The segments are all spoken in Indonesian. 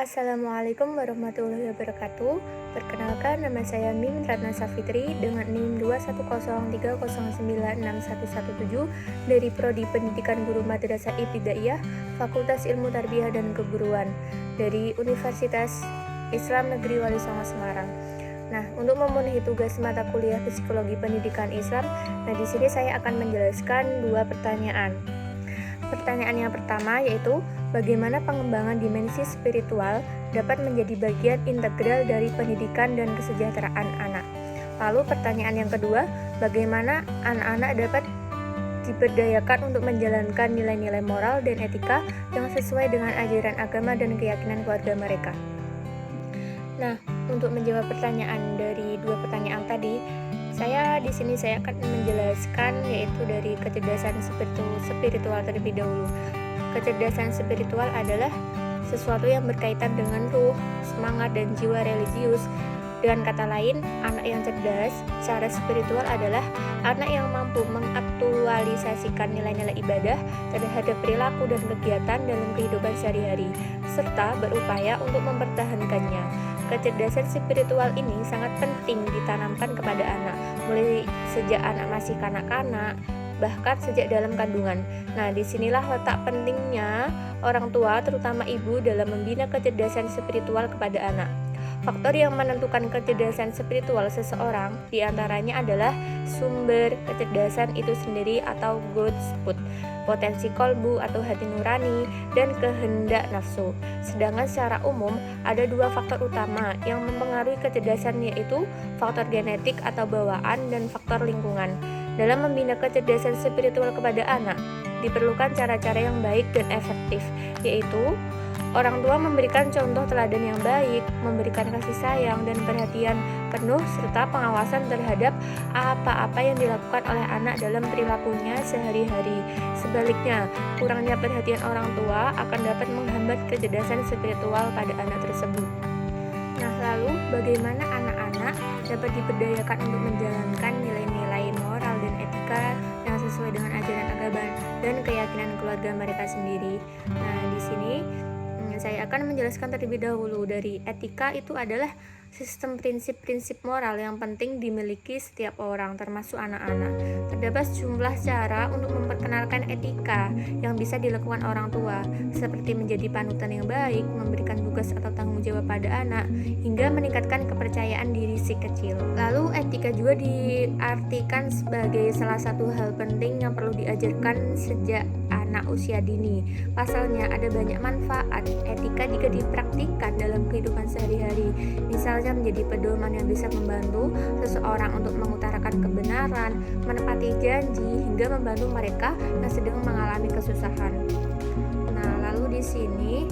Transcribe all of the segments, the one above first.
Assalamualaikum warahmatullahi wabarakatuh. Perkenalkan, nama saya Mim Ratna Safitri dengan NIM 21030961117 dari Prodi Pendidikan Guru Madrasah Ibtidaiyah, Fakultas Ilmu Tarbiyah dan Keguruan dari Universitas Islam Negeri Wali Songo Semarang. Nah, untuk memenuhi tugas mata kuliah Psikologi Pendidikan Islam, di sini saya akan menjelaskan dua pertanyaan. Pertanyaan yang pertama yaitu, bagaimana pengembangan dimensi spiritual dapat menjadi bagian integral dari pendidikan dan kesejahteraan anak. Lalu pertanyaan yang kedua, bagaimana anak-anak dapat diberdayakan untuk menjalankan nilai-nilai moral dan etika yang sesuai dengan ajaran agama dan keyakinan keluarga mereka. Nah, untuk menjawab pertanyaan dari dua pertanyaan tadi, saya akan menjelaskan yaitu dari kecerdasan spiritual terlebih dahulu. Kecerdasan spiritual adalah sesuatu yang berkaitan dengan ruh, semangat, dan jiwa religius. Dengan kata lain, anak yang cerdas secara spiritual adalah anak yang mampu mengaktualisasikan nilai-nilai ibadah terhadap perilaku dan kegiatan dalam kehidupan sehari-hari, serta berupaya untuk mempertahankannya. Kecerdasan spiritual ini sangat penting ditanamkan kepada anak, mulai sejak anak masih kanak-kanak, bahkan sejak dalam kandungan. Nah, disinilah letak pentingnya orang tua, terutama ibu, dalam membina kecerdasan spiritual kepada anak. Faktor yang menentukan kecerdasan spiritual seseorang diantaranya adalah sumber kecerdasan itu sendiri atau Godsput, potensi kolbu atau hati nurani, dan kehendak nafsu. Sedangkan secara umum ada dua faktor utama yang mempengaruhi kecerdasan, yaitu faktor genetik atau bawaan dan faktor lingkungan. Dalam membina kecerdasan spiritual kepada anak, diperlukan cara-cara yang baik dan efektif, yaitu orang tua memberikan contoh teladan yang baik, memberikan kasih sayang dan perhatian penuh, serta pengawasan terhadap apa-apa yang dilakukan oleh anak dalam perilakunya sehari-hari. Sebaliknya, kurangnya perhatian orang tua akan dapat menghambat kecerdasan spiritual pada anak tersebut. Nah, lalu bagaimana anak-anak dapat diberdayakan untuk menjalankan nilai-nilai moral dan etika yang sesuai dengan ajaran agama dan keyakinan keluarga mereka sendiri? Nah, di sini saya akan menjelaskan terlebih dahulu dari etika. Itu adalah sistem prinsip-prinsip moral yang penting dimiliki setiap orang, termasuk anak-anak. Terdapat sejumlah cara untuk memperkenalkan etika yang bisa dilakukan orang tua, seperti menjadi panutan yang baik, memberikan tugas atau tanggung jawab pada anak, hingga meningkatkan kepercayaan diri si kecil. Lalu etika juga diartikan sebagai salah satu hal penting yang perlu diajarkan sejak anak usia dini. Pasalnya ada banyak manfaat etika jika dipraktikkan dalam kehidupan sehari-hari. Misalnya menjadi pedoman yang bisa membantu seseorang untuk mengutarakan kebenaran, menepati janji, hingga membantu mereka yang sedang mengalami kesusahan. Nah, lalu di sini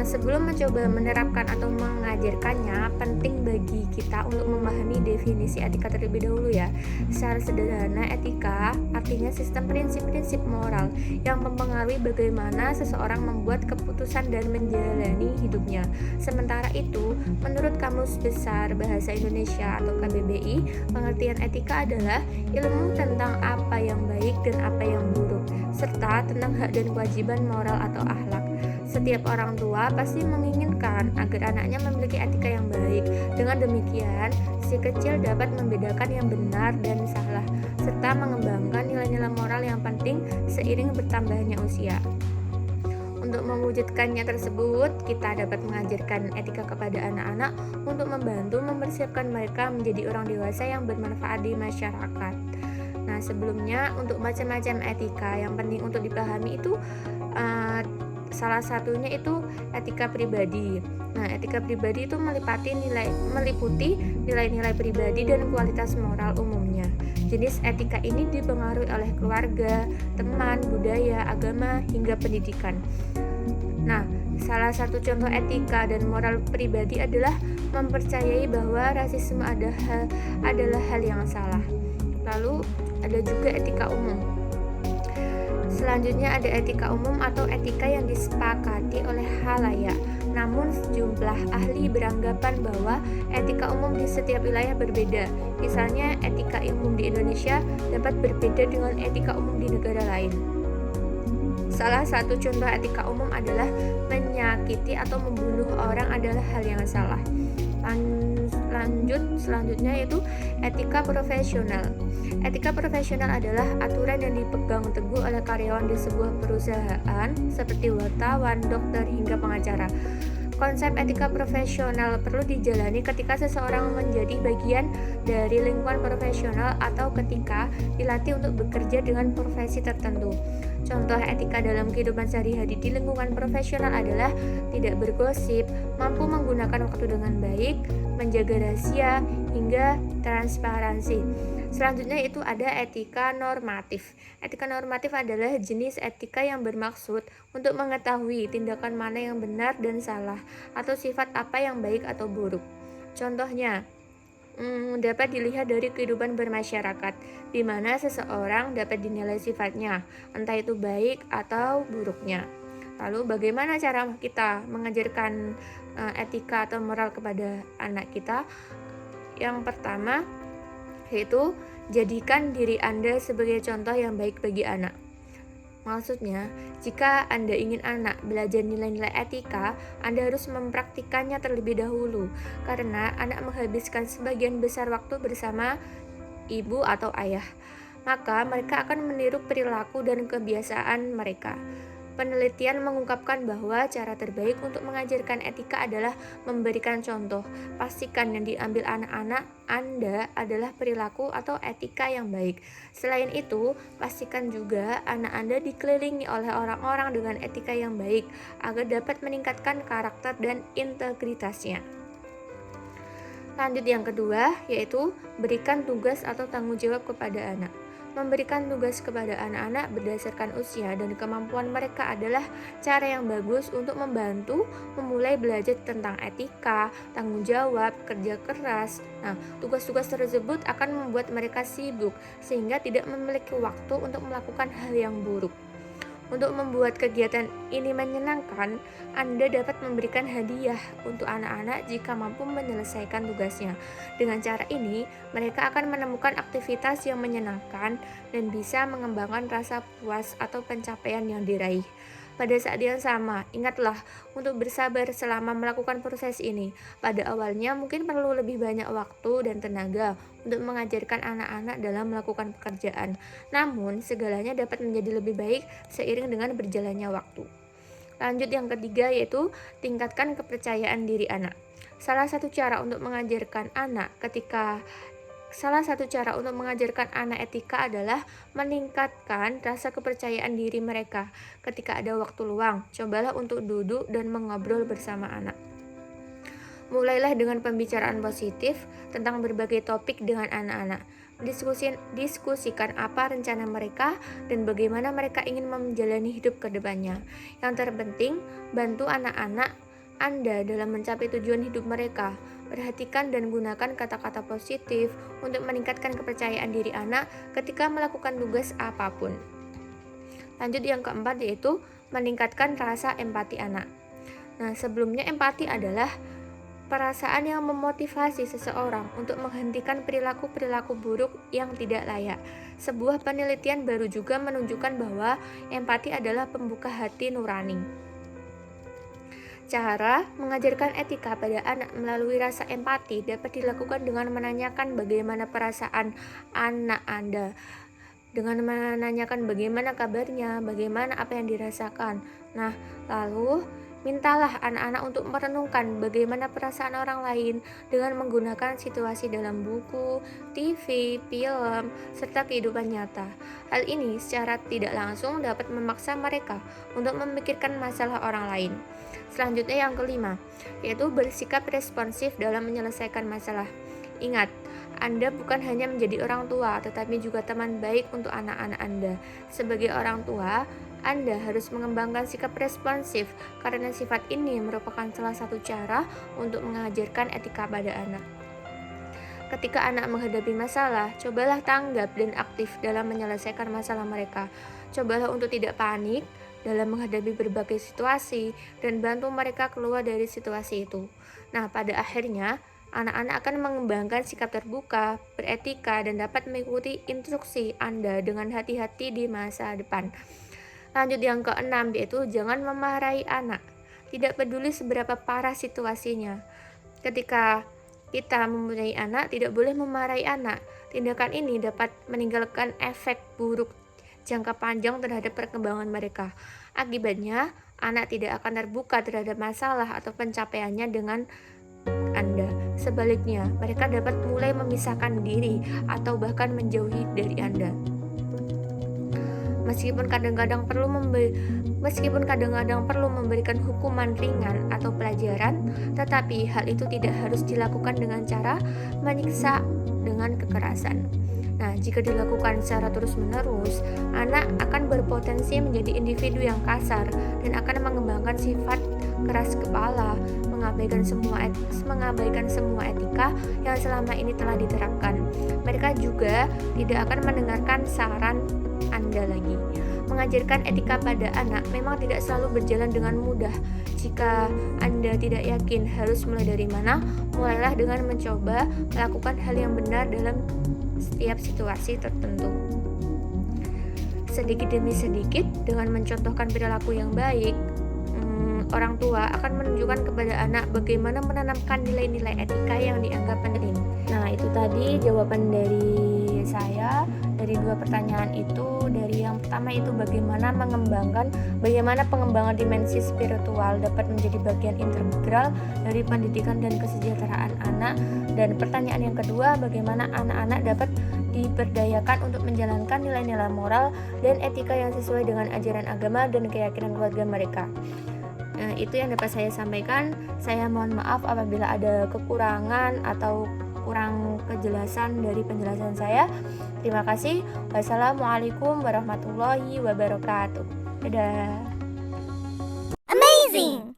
sebelum mencoba menerapkan atau mengajarkannya, penting bagi kita untuk memahami definisi etika terlebih dahulu ya. Secara sederhana, etika artinya sistem prinsip-prinsip moral yang mempengaruhi bagaimana seseorang membuat keputusan dan menjalani hidupnya. Sementara itu, menurut Kamus Besar Bahasa Indonesia atau KBBI, pengertian etika adalah ilmu tentang apa yang baik dan apa yang buruk, serta tentang hak dan kewajiban moral atau akhlak. Setiap orang tua pasti menginginkan agar anaknya memiliki etika yang baik. Dengan demikian, si kecil dapat membedakan yang benar dan salah, serta mengembangkan nilai-nilai moral yang penting seiring bertambahnya usia. Untuk mewujudkannya tersebut, kita dapat mengajarkan etika kepada anak-anak untuk membantu mempersiapkan mereka menjadi orang dewasa yang bermanfaat di masyarakat. Nah, sebelumnya untuk macam-macam etika yang penting untuk dipahami itu salah satunya itu etika pribadi. Nah, etika pribadi itu meliputi nilai-nilai pribadi dan kualitas moral umumnya. Jenis etika ini dipengaruhi oleh keluarga, teman, budaya, agama, hingga pendidikan. Nah, salah satu contoh etika dan moral pribadi adalah mempercayai bahwa rasisme adalah hal yang salah. Lalu ada juga etika umum. Selanjutnya ada etika umum atau etika yang disepakati oleh khalayak. Namun sejumlah ahli beranggapan bahwa etika umum di setiap wilayah berbeda. Misalnya etika umum di Indonesia dapat berbeda dengan etika umum di negara lain. Salah satu contoh etika umum adalah menyakiti atau membunuh orang adalah hal yang salah. Selanjutnya yaitu etika profesional. Etika profesional adalah aturan yang dipegang teguh oleh karyawan di sebuah perusahaan seperti wartawan, dokter, hingga pengacara. Konsep etika profesional perlu dijalani ketika seseorang menjadi bagian dari lingkungan profesional atau ketika dilatih untuk bekerja dengan profesi tertentu. Contoh etika dalam kehidupan sehari-hari di lingkungan profesional adalah tidak bergosip, mampu menggunakan waktu dengan baik, menjaga rahasia, hingga transparansi. Selanjutnya itu ada etika normatif. Etika normatif adalah jenis etika yang bermaksud untuk mengetahui tindakan mana yang benar dan salah, atau sifat apa yang baik atau buruk. Contohnya, dapat dilihat dari kehidupan bermasyarakat, di mana seseorang dapat dinilai sifatnya, entah itu baik atau buruknya. Lalu bagaimana cara kita mengajarkan etika atau moral kepada anak kita? Yang pertama yaitu jadikan diri Anda sebagai contoh yang baik bagi anak. Maksudnya, jika Anda ingin anak belajar nilai-nilai etika, Anda harus mempraktikannya terlebih dahulu, karena anak menghabiskan sebagian besar waktu bersama ibu atau ayah. Maka mereka akan meniru perilaku dan kebiasaan mereka. Penelitian mengungkapkan bahwa cara terbaik untuk mengajarkan etika adalah memberikan contoh. Pastikan yang diambil anak-anak Anda adalah perilaku atau etika yang baik. Selain itu, pastikan juga anak Anda dikelilingi oleh orang-orang dengan etika yang baik agar dapat meningkatkan karakter dan integritasnya. Lanjut yang kedua, yaitu berikan tugas atau tanggung jawab kepada anak. Memberikan tugas kepada anak-anak berdasarkan usia dan kemampuan mereka adalah cara yang bagus untuk membantu memulai belajar tentang etika, tanggung jawab, kerja keras. Nah, tugas-tugas tersebut akan membuat mereka sibuk sehingga tidak memiliki waktu untuk melakukan hal yang buruk. Untuk membuat kegiatan ini menyenangkan, Anda dapat memberikan hadiah untuk anak-anak jika mampu menyelesaikan tugasnya. Dengan cara ini, mereka akan menemukan aktivitas yang menyenangkan dan bisa mengembangkan rasa puas atau pencapaian yang diraih. Pada saat yang sama, ingatlah untuk bersabar selama melakukan proses ini. Pada awalnya mungkin perlu lebih banyak waktu dan tenaga untuk mengajarkan anak-anak dalam melakukan pekerjaan. Namun, segalanya dapat menjadi lebih baik seiring dengan berjalannya waktu. Lanjut yang ketiga yaitu tingkatkan kepercayaan diri anak. Salah satu cara untuk mengajarkan anak etika adalah meningkatkan rasa kepercayaan diri mereka. Ketika ada waktu luang, cobalah untuk duduk dan mengobrol bersama anak. Mulailah dengan pembicaraan positif tentang berbagai topik dengan anak-anak. Diskusikan apa rencana mereka dan bagaimana mereka ingin menjalani hidup ke depannya. Yang terpenting, bantu anak-anak Anda dalam mencapai tujuan hidup mereka. Perhatikan dan gunakan kata-kata positif untuk meningkatkan kepercayaan diri anak ketika melakukan tugas apapun. Lanjut yang keempat yaitu meningkatkan rasa empati anak. Nah, sebelumnya empati adalah perasaan yang memotivasi seseorang untuk menghentikan perilaku-perilaku buruk yang tidak layak. Sebuah penelitian baru juga menunjukkan bahwa empati adalah pembuka hati nurani. Cara mengajarkan etika pada anak melalui rasa empati dapat dilakukan dengan menanyakan bagaimana perasaan anak Anda, dengan menanyakan bagaimana kabarnya, bagaimana apa yang dirasakan. Nah, lalu mintalah anak-anak untuk merenungkan bagaimana perasaan orang lain dengan menggunakan situasi dalam buku, TV, film, serta kehidupan nyata. Hal ini secara tidak langsung dapat memaksa mereka untuk memikirkan masalah orang lain. Selanjutnya yang kelima, yaitu bersikap responsif dalam menyelesaikan masalah. Ingat, Anda bukan hanya menjadi orang tua, tetapi juga teman baik untuk anak-anak Anda. Sebagai orang tua, Anda harus mengembangkan sikap responsif karena sifat ini merupakan salah satu cara untuk mengajarkan etika pada anak. Ketika anak menghadapi masalah, cobalah tanggap dan aktif dalam menyelesaikan masalah mereka. Cobalah untuk tidak panik dalam menghadapi berbagai situasi dan bantu mereka keluar dari situasi itu. Nah, pada akhirnya, anak-anak akan mengembangkan sikap terbuka, beretika, dan dapat mengikuti instruksi Anda dengan hati-hati di masa depan. Lanjut yang keenam, yaitu jangan memarahi anak. Tidak peduli seberapa parah situasinya. Ketika kita mempunyai anak, tidak boleh memarahi anak. Tindakan ini dapat meninggalkan efek buruk jangka panjang terhadap perkembangan mereka. Akibatnya, anak tidak akan terbuka terhadap masalah atau pencapaiannya dengan Anda. Sebaliknya, mereka dapat mulai memisahkan diri atau bahkan menjauhi dari Anda. Meskipun kadang-kadang perlu memberikan hukuman ringan atau pelajaran, tetapi hal itu tidak harus dilakukan dengan cara menyiksa dengan kekerasan. Nah, jika dilakukan secara terus-menerus, anak akan berpotensi menjadi individu yang kasar dan akan mengembangkan sifat keras kepala, mengabaikan semua etika yang selama ini telah diterapkan. Mereka juga tidak akan mendengarkan saran Anda lagi. Mengajarkan etika pada anak memang tidak selalu berjalan dengan mudah. Jika Anda tidak yakin harus mulai dari mana, mulailah dengan mencoba melakukan hal yang benar dalam setiap situasi tertentu. Sedikit demi sedikit, dengan mencontohkan perilaku yang baik, orang tua akan menunjukkan kepada anak bagaimana menanamkan nilai-nilai etika yang dianggap penting. Nah, itu tadi jawaban dari saya dari dua pertanyaan itu. Dari yang pertama itu bagaimana pengembangan dimensi spiritual dapat menjadi bagian integral dari pendidikan dan kesejahteraan anak. Dan pertanyaan yang kedua, bagaimana anak-anak dapat diberdayakan untuk menjalankan nilai-nilai moral dan etika yang sesuai dengan ajaran agama dan keyakinan keluarga mereka. Itu yang dapat saya sampaikan. Saya mohon maaf apabila ada kekurangan atau kurang kejelasan dari penjelasan saya. Terima kasih. Wassalamualaikum warahmatullahi wabarakatuh. Dadah. Amazing!